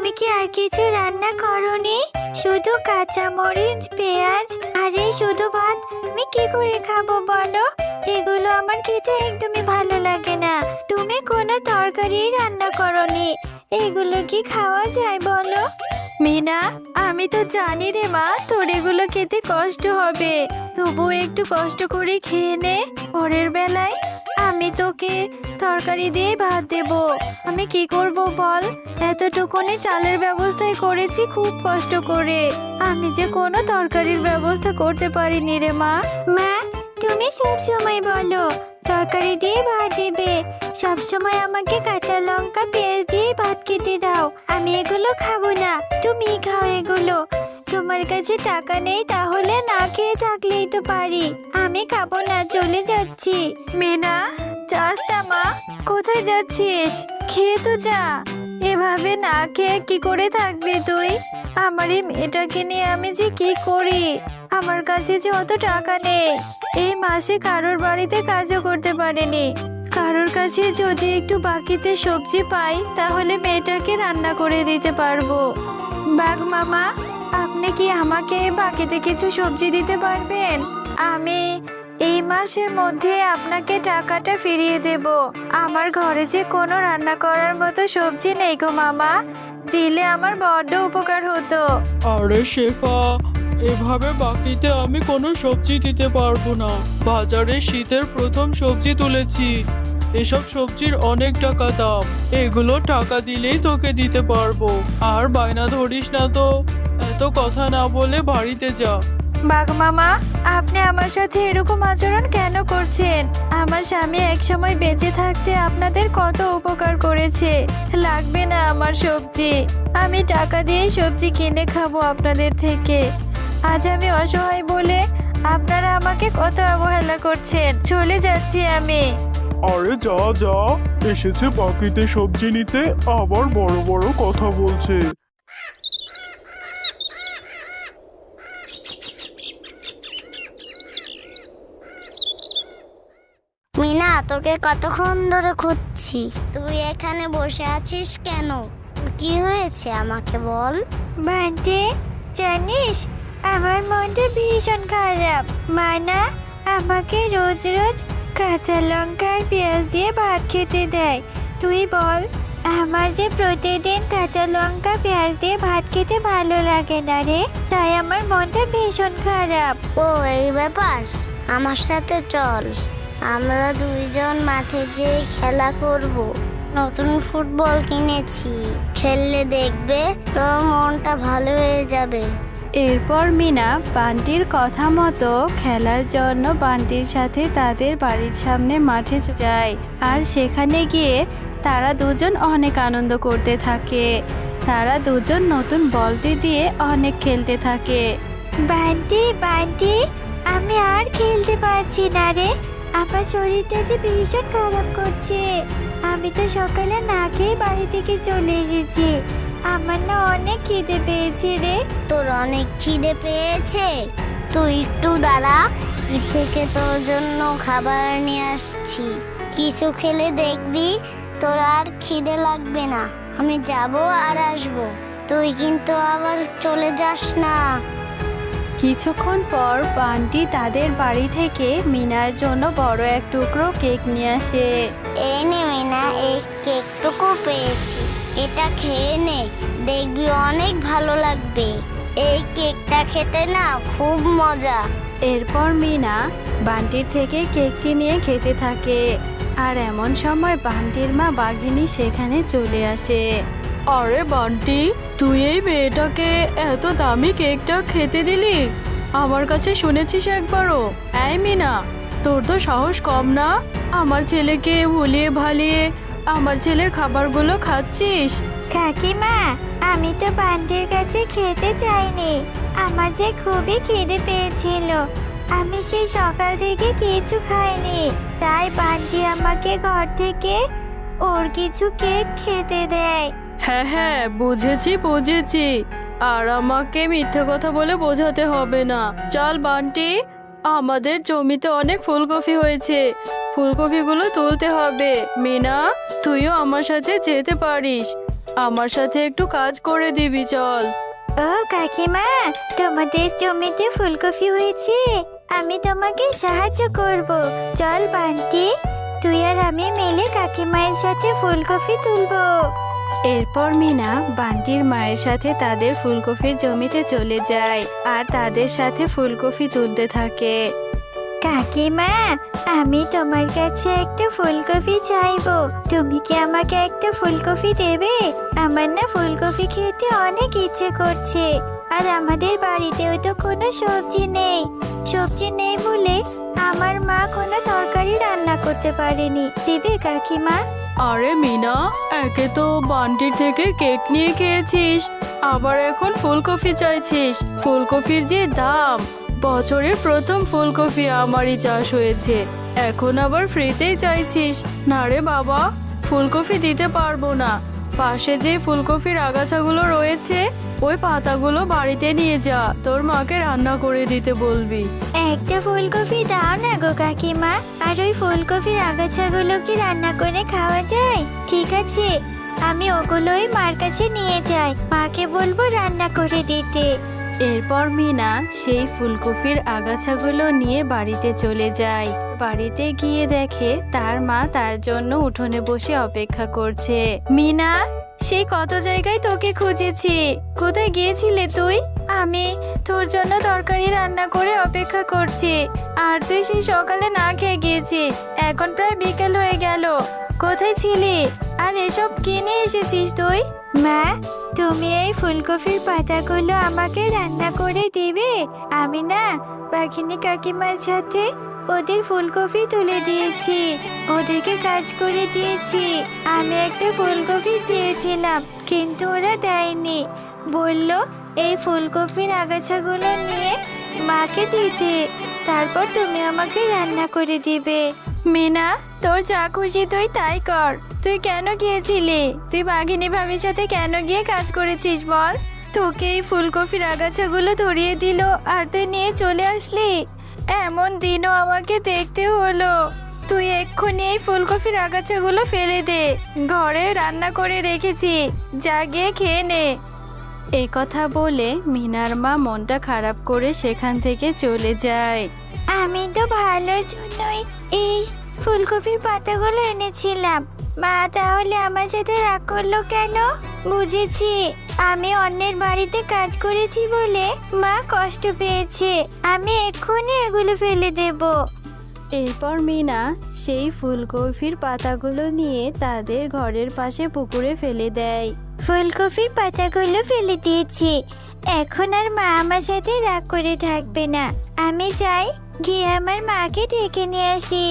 তুমি কি আর কিছু রান্না করোনি? শুধু কাঁচা মরিচ, পেঁয়াজ আর এই শুধু ভাত আমি কি করে খাবো বলো? এগুলো আমার খেতে একদমই ভালো লাগে না। তুমি কোনো তরকারি রান্না করোনি, এগুলো কি খাওয়া যায় বলো? মিনা, আমি তো জানি রে মা তোর এগুলো খেতে কষ্ট হবে, তবু একটু কষ্ট করে খেয়ে নে। পরের বেলায় আমি তোকে তরকারি দিয়ে ভাত দেব। আমি কি করব বল? এতটুকুনি চালের ব্যবস্থাই করেছি খুব কষ্ট করে। আমি যে কোনো তরকারির ব্যবস্থা করতে পারিনি রে মা। মা, তুমি সব সময় বলো তরকারি দিয়ে ভাত দেবে, সব সময় আমাকে কাঁচা লঙ্কা পেঁয়াজ দিয়ে ভাত খেতে দাও। আমি এগুলো খাবো না, তুমি খাও এগুলো। তোমার কাছে টাকা নেই, তাহলে না খেয়ে থাকলেই তো পারি। আমি খাবো না, চলে যাচ্ছি। মিনা, যাস না মা, কোথায় যাচ্ছিস? খেয়ে তো যা। এভাবে না খেয়ে কি করে থাকবি তুই? আমার এই মেয়েটাকে নিয়ে আমি যে কি করি? আমার কাছে যে অত টাকা নেই, এই মাসে কারোর বাড়িতে কাজও করতে পারিনি। কারোর কাছে যদি একটু বাকিতে সবজি পাই তাহলে মেয়েটাকে রান্না করে দিতে পারবো। বাঘ মামা, আপনি কি আমাকে বাকিতে কিছু সবজি দিতে পারবেন? আমি এই মাসের মধ্যে আপনাকে টাকাটা ফিরিয়ে দেব। আমার ঘরে যে কোনো রান্না করার মতো সবজি নেই গো মামা, দিলে আমার বড্ড উপকার হতো। আরে শেফা, এভাবে বাকিতে আমি কোনো সবজি দিতে পারবো না। বাজারে শীতের প্রথম সবজি তুলেছি, এসব সবজির অনেক টাকা দাম। এগুলো টাকা দিলেই তোকে দিতে পারবো। আর বায়না ধরিস না তো, এত কথা না বলে বাড়িতে যা। বাঘ মামা, আপনি আমার সাথে এরকম আচরণ কেন করছেন? আমার স্বামী একসময় বেঁচে থাকতে আপনাদের কত উপকার করেছে। লাগবে না আমার সবজি, আমি টাকা দিয়ে সবজি কিনে খাবো আপনাদের থেকে। আজ আমি অসহায় বলে আপনারা আমাকে কত অবহেলা করছেন। চলে যাচ্ছি আমি। আরে যা যা, এসেছে বাকিতে সবজি নিতে, আবার বড় বড় কথা বলছে। মিনা, তোকে কতক্ষণ ধরে খুঁজছি, তুই এখানে বসে আছিস কেন? কি হয়েছে আমাকে বল। বান্টি, জানিস আমার মনটা ভীষণ খারাপ। মানা আমাকে রোজ রোজ কাঁচা লঙ্কা আর পেঁয়াজ দিয়ে ভাত খেতে দেয়। তুই বল, আমার যে প্রতিদিন কাঁচা লঙ্কা পেঁয়াজ দিয়ে ভাত খেতে ভালো লাগে না রে, তাই আমার মনটা ভীষণ খারাপ। ও এই ব্যাপার, আমার সাথে চল, আমরা দুইজন মাঠে যেয়ে খেলা করব। নতুন ফুটবল কিনেছি, খেললে দেখবে তোর মনটা ভালো হয়ে যাবে। এরপর মিনা বান্টির কথা মতো খেলার জন্য বান্টির সাথে তাদের বাড়ির সামনে মাঠে যায়। আর সেখানে গিয়ে তারা দুজন অনেক আনন্দ করতে থাকে। তারা দুজন নতুন বলটি দিয়ে অনেক খেলতে থাকে। বান্টি, বান্টি, আমি আর খেলতে পারছি না রে, আমার শরীরটা যে ভীষণ খারাপ করছে। আমি তো সকালে না খেয়ে বাড়ি থেকে চলে এসেছি। আমার না অনেক খিদে পেয়েছে রে। তোর অনেক খিদে পেয়েছে? তুই একটু দাঁড়া, ঈদ থেকে তোর জন্য খাবার নিয়ে আসছি। কিছু খেলে দেখবি তোর আর খিদে লাগবে না। আমি যাব আর আসবো, তুই কিন্তু আবার চলে যাস না। কিছুক্ষণ পর বান্টি তাদের বাড়ি থেকে মিনার জন্য বড় এক টুকরো কেক নিয়ে আসে। এই নে মিনা, এই কেকটুকু পেয়েছি, এটা খেয়ে নে, দেখবি অনেক ভালো লাগবে। এই কেকটা খেতে না খুব মজা। এরপর মিনা বান্টির থেকে কেকটি নিয়ে খেতে থাকে। আর এমন সময় বান্টির মা বাঘিনী সেখানে চলে আসে। আরে বান্টি, তুই এই মেয়েটাকে এত দামি কেকটা খেতে দিলি? আমার কাছে শুনেছিস একবারও? এই মিনা, তোর তো সাহস কম না? আমার ছেলেকে ভুলিয়ে ভালিয়ে আমার ছেলের খাবারগুলো খাচ্ছিস। কাকিমা, আমি তো বান্টির কাছে খেতে চাইনি, আমার যে খুবই খিদে পেয়েছিল। আমি সেই সকাল থেকে কিছু খাইনি, তাই বান্টি আমাকে ঘর থেকে ওর কিছু কেক খেতে দেয়। হ্যাঁ হ্যাঁ, বুঝেছি বুঝেছি। আর আমাকে মিথ্যে কথা বলে বোঝাতে হবে না। চল বান্টি, আমাদের জমিতে অনেক ফুলকপি হয়েছে, ফুলকপিগুলো তুলতে হবে। মিনা, তুইও আমার সাথে যেতে পারিস। আমার সাথে একটু কাজ করে দিবি চল। ও কাকিমা, তোমাদের জমিতে ফুলকপি হয়েছে, আমি তোমাকে সাহায্য করব। চল বান্টি, তুই আর আমি মিলে কাকিমায়ের সাথে ফুলকপি তুলবো। এরপর মিনা বান্টির মায়ের সাথে তাদের ফুলকপির জমিতে চলে যায় আর তাদের সাথে ফুলকপি তুলতে থাকে। কাকিমা, আমি তোমার কাছে একটা ফুলকপি চাইবো, তুমি কি আমাকে একটা ফুলকপি দেবে? আমার না ফুলকপি খেতে অনেক ইচ্ছে করছে, আর আমাদের বাড়িতেও তো কোনো সবজি নেই। সবজি নেই বলে আমার মা কোনো তরকারি রান্না করতে পারেনি। দেবে কাকিমা? আরে মিনা, একে তো বান্টির থেকে কেক নিয়ে খেয়েছিস, আবার এখন ফুলকপি চাইছিস। ফুলকপির যে দাম, বছরের প্রথম ফুলকপি আমারই চাষ হয়েছে, এখন আবার ফ্রিতেই চাইছিস? না রে বাবা, ফুলকপি দিতে পারবো না। পাশে যে ফুলকপির আগাছাগুলো রয়েছে, ওই পাতাগুলো বাড়িতে নিয়ে যা, তোর মাকে রান্না করে দিতে বলবি। একটা ফুলকপি দাও না গো কাকিমা, আর ওই ফুলকপির আগাছাগুলো কি রান্না করে খাওয়া যায়? ঠিক আছে, আমি ওগুলোই মার কাছে নিয়ে যাই, মাকে বলবো রান্না করে দিতে। এরপর মিনা সেই ফুলকপির আগাছাগুলো নিয়ে বাড়িতে চলে যায়। বাড়িতে গিয়ে দেখে তার মা তার জন্য উঠোনে বসে অপেক্ষা করছে। মিনা, সেই কত জায়গায় তোকে খুঁজেছি, কোথায় গিয়েছিলে তুই? আমি তোর জন্য তরকারি রান্না করে অপেক্ষা করছি, আর তুই সেই সকালে না খেয়ে গিয়েছিস, এখন প্রায় বিকেল হয়ে গেল। কোথায় ছিলি, আর এসব কিনে এসেছিস তুই? মা, তুমি এই ফুলকপির পাতাগুলো আমাকে রান্না করে দিবে? আমি না বাঘিনী কাকিমার সাথে ওদের ফুলকপি তুলে দিয়েছি, ওদেরকে কাজ করে দিয়েছি। আমি একটা ফুলকপি চেয়েছিলাম, কিন্তু ওরা দেয়নি, বলল এই ফুলকপির আগাছাগুলো নিয়ে মাকে দিতে, তারপর তুমি আমাকে রান্না করে দিবে। মিনা, তোর যা খুশি তুই তাই কর। তুই কেন গিয়েছিলি? তুই বাঘিনী ভাবির সাথে কেন গিয়ে কাজ করেছিস বল? তোকে এই ফুলকপির আগাছাগুলো ধরিয়ে দিল আর তুই নিয়ে চলে আসলি? এমন দিনও আমাকে দেখতে হলো। তুই এক্ষুনি এই ফুলকপির আগাছাগুলো ফেলে দে, ঘরে রান্না করে রেখেছি, যা গিয়ে খেয়ে নে। এই কথা বলে মিনার মা মনটা খারাপ করে সেখান থেকে চলে যায়। আমি তো ভালোর জন্যই এই ফুলকপির পাতাগুলো এনেছিলাম, মা তাহলে আমার সাথে রাগ করলো কেন? বুঝেছি, আমি অন্যের বাড়িতে কাজ করেছি বলে মা কষ্ট পেয়েছে, আমি এক্ষুনি এগুলো ফেলে দেব। এরপর মিনা সেই ফুলকপির পাতাগুলো নিয়ে তাদের ঘরের পাশে পুকুরে ফেলে দেয়। ফুলকপির পাতাগুলো ফেলে দিয়েছি, এখন আর মা আমার সাথে রাগ করে থাকবে না। আমি যাই, গিয়ে আমার মাকে ডেকে নিয়ে আসি।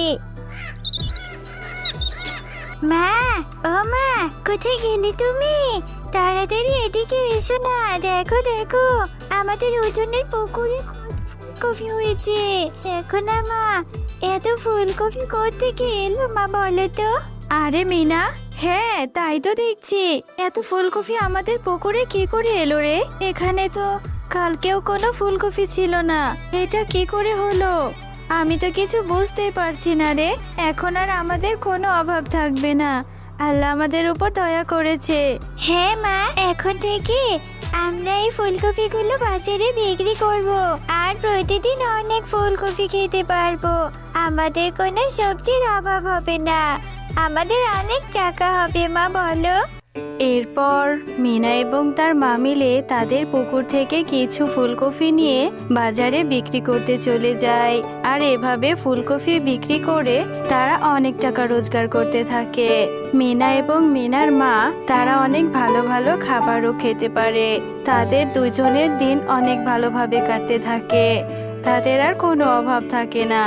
মা, ও মা, কোথায় গেলি তুমি? তাড়াতাড়ি এদিকে এসো না, দেখো দেখো আমাদের উঠোনের পুকুরে ফুলকপি হয়েছে। দেখো না মা, এত ফুলকপি কোত্থেকে এলো মা, বলো তো? আরে মিনা, হ্যাঁ তাই তো দেখছি, এত ফুলকপি আমাদের পুকুরে কি করে এলো রে? এখানে তো কালকেও কোনো ফুলকপি ছিল না, এটা কি করে হলো? আমি তো কিছু বুঝতেই পারছি না রে। এখন আর আমাদের কোনো অভাব থাকবে না, আল্লাহ আমাদের উপর দয়া করেছে। হ্যাঁ মা, এখন থেকে আমরা এই ফুলকপিগুলো বাজারে বিক্রি করব, আর প্রতিদিন অনেক ফুলকপি খেতে পারবো। আমাদের কোনো সবজির অভাব হবে না, আমাদের অনেক টাকা হবে মা, বলো? এরপর মিনা এবং তার মা মিলে তাদের পুকুর থেকে কিছু ফুলকপি নিয়ে বাজারে বিক্রি করতে চলে যায়, আর এভাবে ফুলকপি বিক্রি করে তারা অনেক টাকা রোজগার করতে থাকে। মিনা এবং মিনার মা তারা অনেক ভালো ভালো খাবারও খেতে পারে। তাদের দুজনের দিন অনেক ভালোভাবে কাটতে থাকে, তাদের আর কোনো অভাব থাকে না।